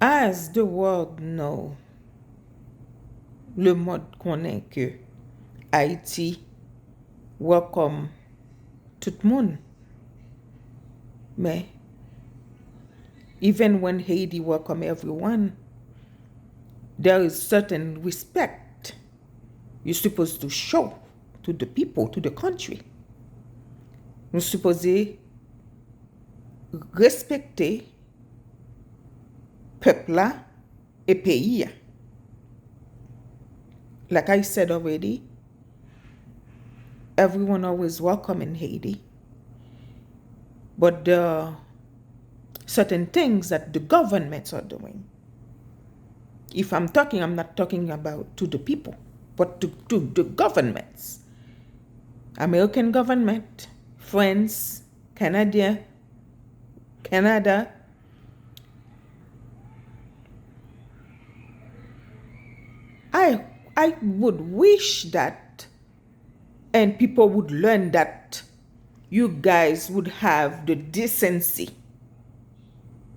As the world know, le monde connaît que Haïti welcome tout le monde. Mais even when Haiti welcome everyone, there is certain respect you're supposed to show to the people, to the country. Nous supposons respecter peuple là et pays. Like I said already, everyone always welcome in Haiti. But there are certain things that the governments are doing. If I'm talking, I'm not talking about to the people, but to the governments. American government, France, Canada. I would wish that, and people would learn that you guys would have the decency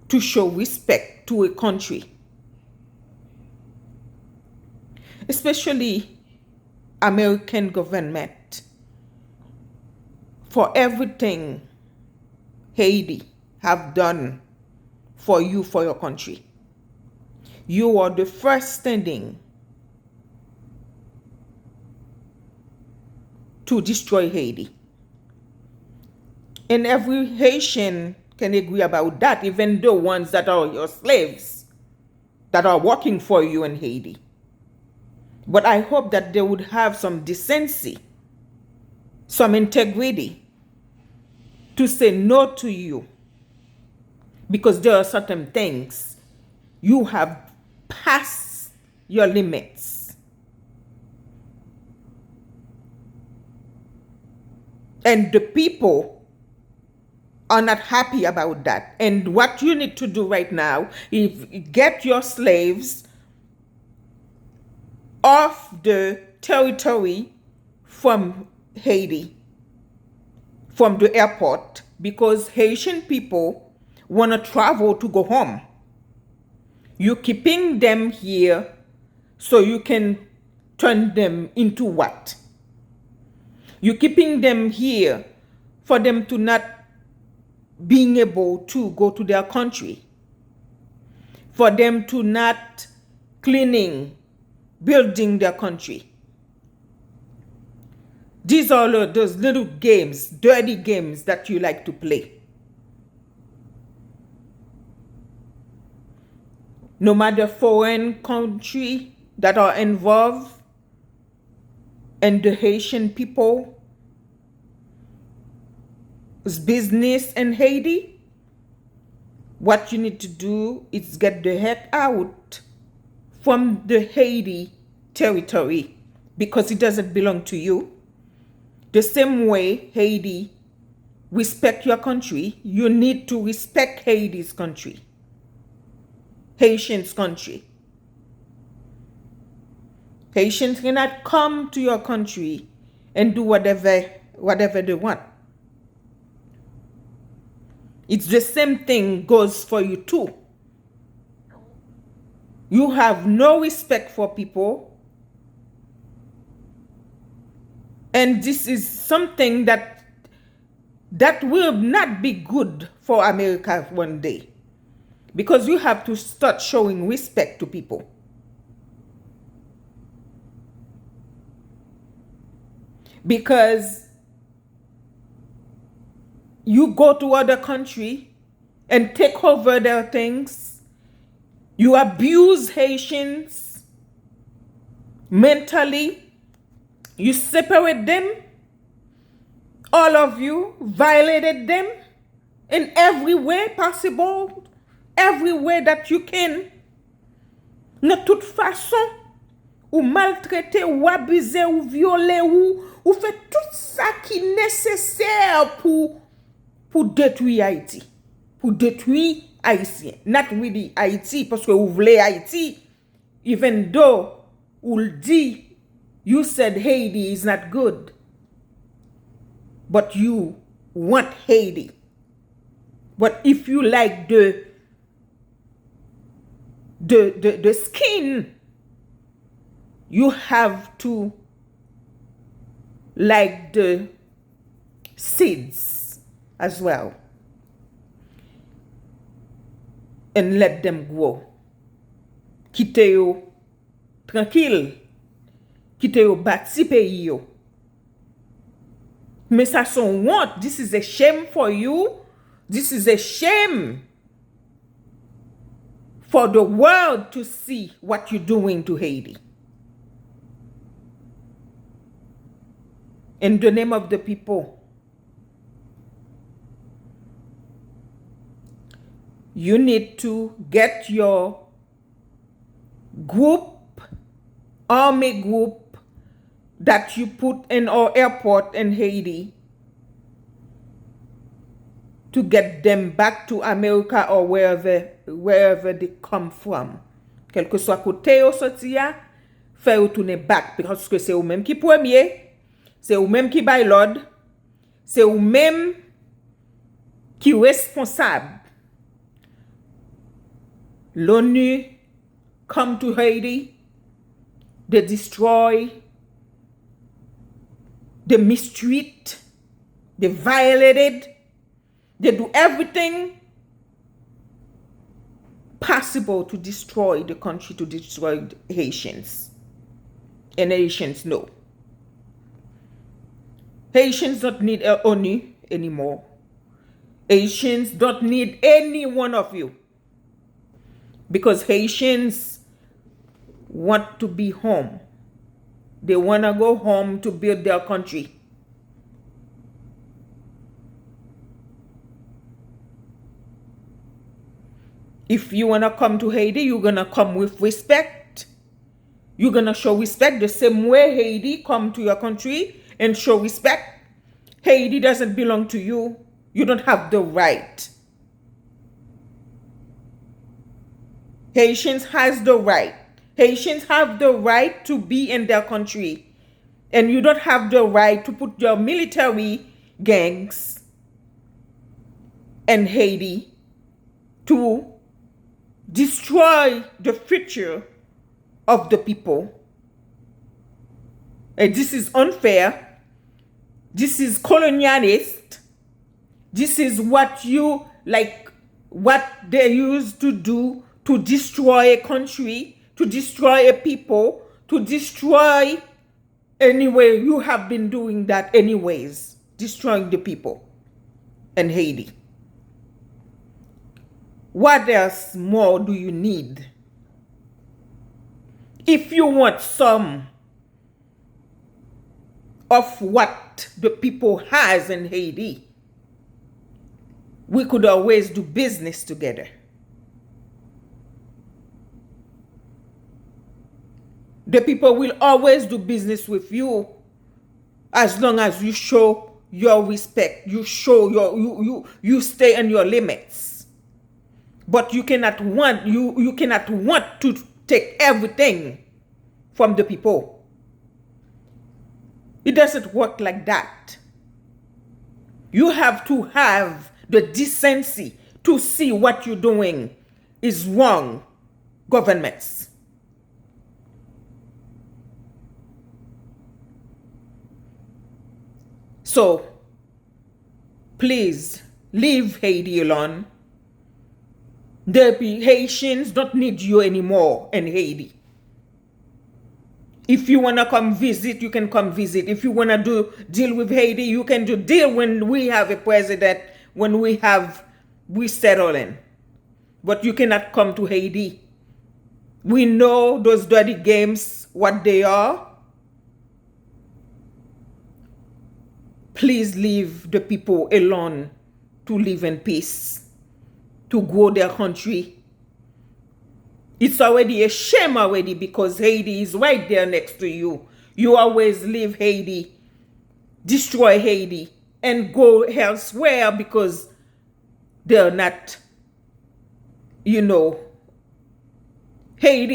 to show respect to a country. Especially American government, for everything Haiti have done for you, for your country. You are the first standing to destroy Haiti. And every Haitian can agree about that, even the ones that are your slaves, that are working for you in Haiti. But I hope that they would have some decency, some integrity to say no to you, because there are certain things you have passed your limits. And the people are not happy about that. And what you need to do right now is get your slaves off the territory from Haiti, from the airport, because Haitian people want to travel to go home. You're keeping them here so you can turn them into what? You're keeping them here for them to not being able to go to their country, for them to not cleaning, building their country. These are those little games, dirty games that you like to play. No matter foreign country that are involved and the Haitian people's business in Haiti, what you need to do is get the heck out from the Haiti territory, because it doesn't belong to you. The same way Haiti respect your country, you need to respect Haiti's country, Haitians' country. Haitians cannot come to your country and do whatever they want. It's the same thing goes for you too. You have no respect for people. And this is something that will not be good for America one day. Because you have to start showing respect to people. Because you go to other country and take over their things. You abuse Haitians mentally. You separate them. All of you violated them in every way possible, every way that you can. De toute façon, ou maltraiter, ou abuser, ou violer, ou fait tout ça qui est nécessaire pour détruire Haïti. Pour détruire Haïtien. Not really Haïti, parce que vous voulez Haïti. Even though vous dit, you said Haiti is not good. But you want Haiti. But if you like the the skin, you have to like the seeds as well and let them grow. Kite yo tranquille, kite yo bati peyi yo. Mais ça son want. This is a shame for you. This is a shame for the world to see what you're doing to Haiti. In the name of the people, you need to get your group, army group that you put in our airport in Haiti to get them back to America or wherever they come from. Quel que soit côté ou sorti ya, fè ou tourner back parce que c'est ou même qui premier. C'est ou même qui bay l'ordre, c'est ou même qui responsable. L'ONU come to Haiti, they destroy, they mistreat, they violated, they do everything possible to destroy the country, to destroy the Haitians. And Haitians know. Haitians don't need ONU anymore. Haitians don't need any one of you. Because Haitians want to be home. They want to go home to build their country. If you want to come to Haiti, you're going to come with respect. You're going to show respect the same way Haiti come to your country and show respect. Haiti doesn't belong to you. You don't have the right. Haitians has the right. Haitians have the right to be in their country. And you don't have the right to put your military gangs in Haiti to destroy the future of the people. And this is unfair. This is colonialist. This is what you like, what they used to do to destroy a country, to destroy a people, to destroy. Anyway, you have been doing that anyways, destroying the people in Haiti. What else more do you need? If you want some of what the people has in Haiti, we could always do business together. The people will always do business with you as long as you show your respect, you show you stay in your limits. But you cannot want to take everything from the people. It doesn't work like that. You have to have the decency to see what you're doing is wrong, governments. So, please, leave Haiti alone. The Haitians don't need you anymore in Haiti. If you want to come visit, you can come visit. If you want to deal with Haiti, you can do deal when we have a president, when we settle in. But you cannot come to Haiti. We know those dirty games, what they are. Please leave the people alone to live in peace, to grow their country. It's already a shame already because Haiti is right there next to you. You always leave Haiti, destroy Haiti, and go elsewhere because they're not, Haiti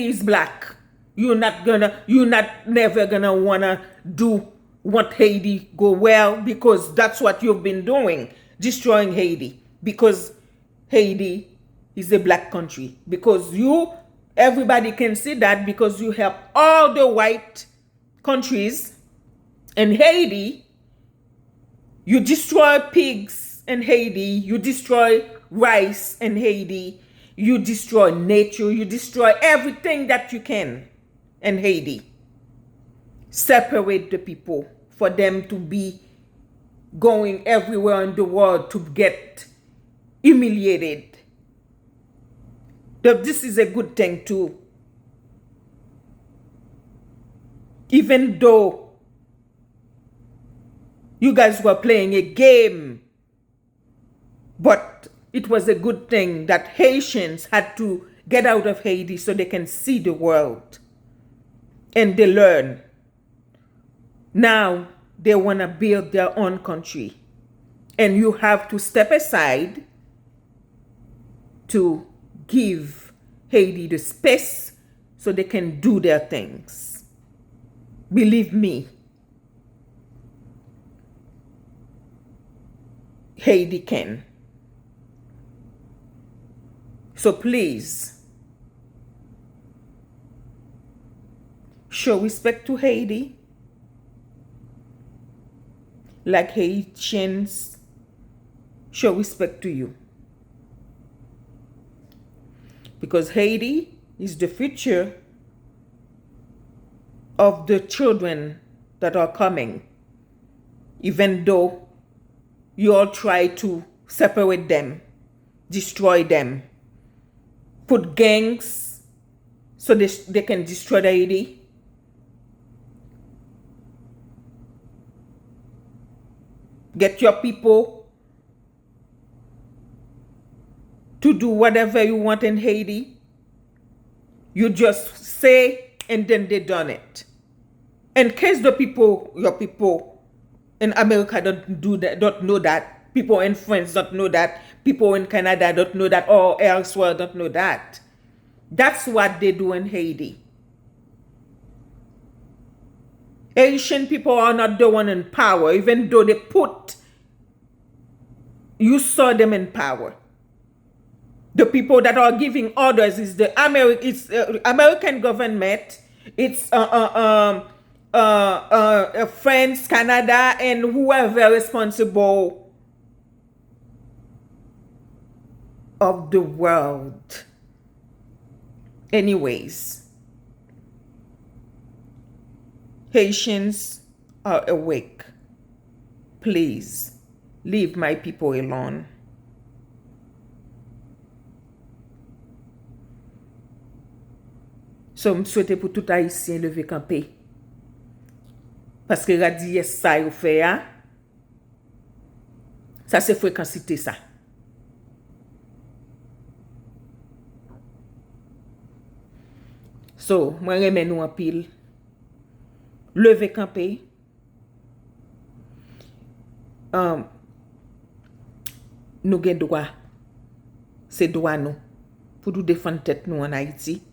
is black. You're never gonna wanna do what Haiti go well because that's what you've been doing, destroying Haiti because Haiti is a black country. Because you Everybody can see that because you help all the white countries. In Haiti, you destroy pigs in Haiti, you destroy rice in Haiti, you destroy nature, you destroy everything that you can in Haiti. Separate the people for them to be going everywhere in the world to get humiliated. This is a good thing too. Even though you guys were playing a game, but it was a good thing that Haitians had to get out of Haiti so they can see the world and they learn. Now they want to build their own country, and you have to step aside to give Haiti the space so they can do their things. Believe me, Haiti can. So please, show respect to Haiti, like Haitians show respect to you. Because Haiti is the future of the children that are coming, even though you all try to separate them, destroy them, put gangs so they can destroy the Haiti. Get your people to do whatever you want in Haiti. You just say and then they done it. In case the people, your people in America don't know that, people in France don't know that, people in Canada don't know that, or elsewhere don't know that. That's what they do in Haiti. Haitian people are not the one in power, even though you saw them in power. The people that are giving orders is the American government. It's France, Canada, and whoever responsible of the world. Anyways, Haitians are awake. Please, leave my people alone. So, je souhaite pour tout Haïtien lever Kanpé. Parce que radi yes ça yo fait ya. Ça c'est fréquencité ça. So, moi remen nous en pile. Lever Kanpé. Nous gen droit. C'est droit nous pour nous défendre tête nous en Haïti.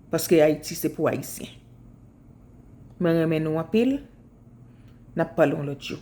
Parce que Haïti c'est pour Haïtien. Moi remen nous en pile. N'a pas l'autre jour.